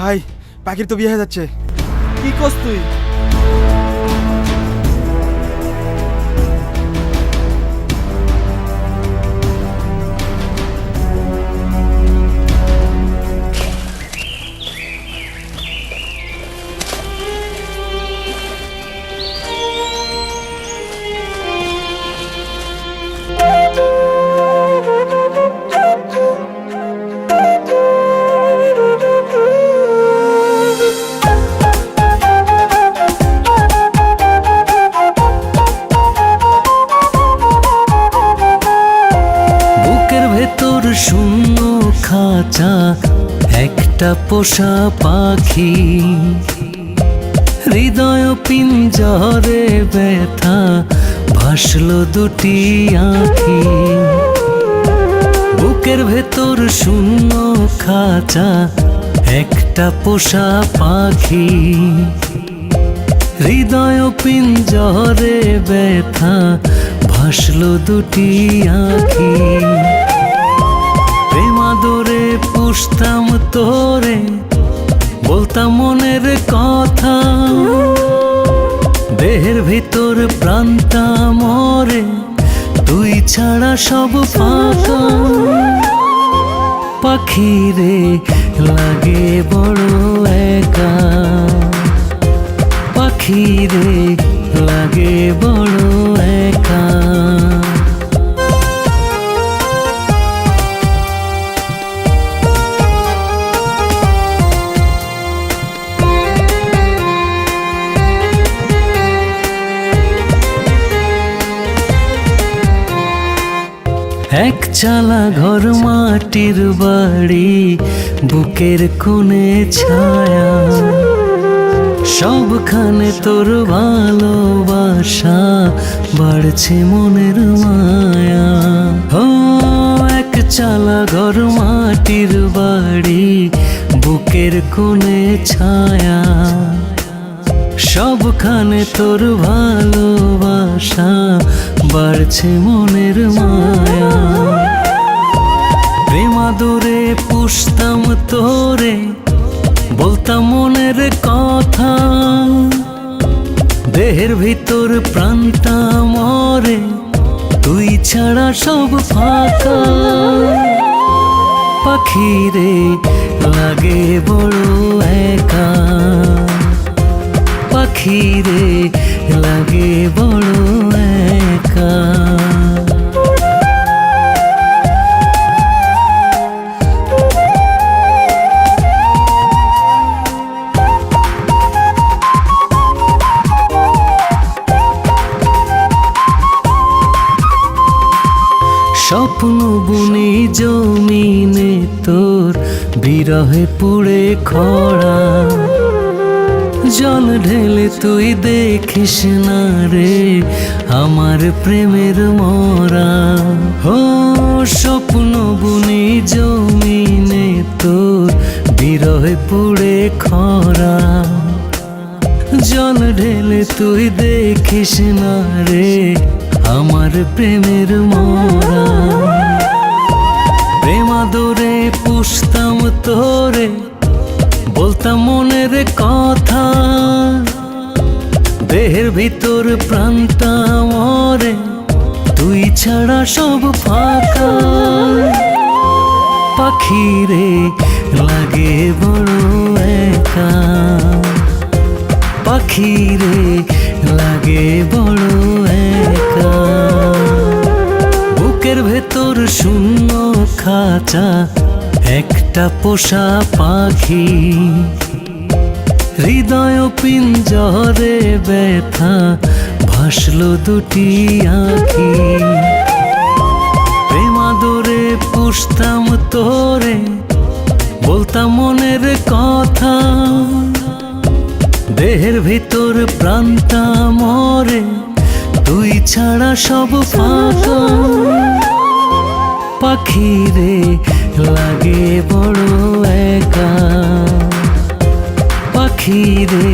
ভাই পাখির তো বিয়ে হয়ে যাচ্ছে। কি করছ তুই? বুকের ভেতর শূন্য খাঁচা একটা পোষা পাখি, হৃদয় পিঞ্জরে ব্যথা ভাসলো দুটি আঁখি। বুকের ভেতর শূন্য খাঁচা একটা পোষা পাখি, হৃদয় পিঞ্জরে ব্যথা ভাসলো দুটি আঁখি। প্রেমাদরে পুষতাম তোরে, বলতাম মনের কথা, দেহের ভিতর প্রাণটা মরে, তুই ছাড়া সব ফাঁকা। পাখিরে লাগে বড় একা, পাখিরে লাগে বড় একা। এক চালা ঘর মাটির বাড়ি, বুকের কোণে ছায়া, সবখানে তোর ভালোবাসা, বাড়ছে মনের মায়া। ও এক চালা ঘর মাটির বাড়ি, বুকের কোণে ছায়া, সবখানে তোর ভালোবাসা, বাড়ছে মনের মায়া। প্রেমাদরে পুষতাম তোরে, বলতাম মনের কথা, দেহের ভিতর প্রাণটা মরে, তুই ছাড়া সব ফাঁকা। পাখিরে লাগে বড় একা, পাখিরে লাগে বড় একা। স্বপ্ন বুনি জমিনে তোর, বিরহে পুড়ে খরা, জল ঢেলে তুই দেখিস না রে আমার প্রেমের মরা। ও স্বপ্ন বুনি জমিনে তোর, বিরহে পুড়ে খরা, জল ঢেলে তুই দেখিস না রে আমার প্রেমের মরা। প্রেমাদরে পুষতাম তোরে, বলতাম মনের কথা, দেহের ভিতর প্রাণটা মরে, তুই ছাড়া সব ফাঁকা। পাখিরে লাগে বড় একা, পাখিরে লাগে বড় একা। বুকের ভেতর শূন্য খাঁচা একটা পোষা পাখি, হৃদয় পিঞ্জরে ব্যথা ভাসলো দুটি আঁখি। প্রেমাদরে পুষতাম তোরে, বলতাম মনের কথা, দেহের ভিতর প্রাণটা মরে, তুই ছাড়া সব ফাঁকা। পাখিরে লাগে বড় একা, পাখিরে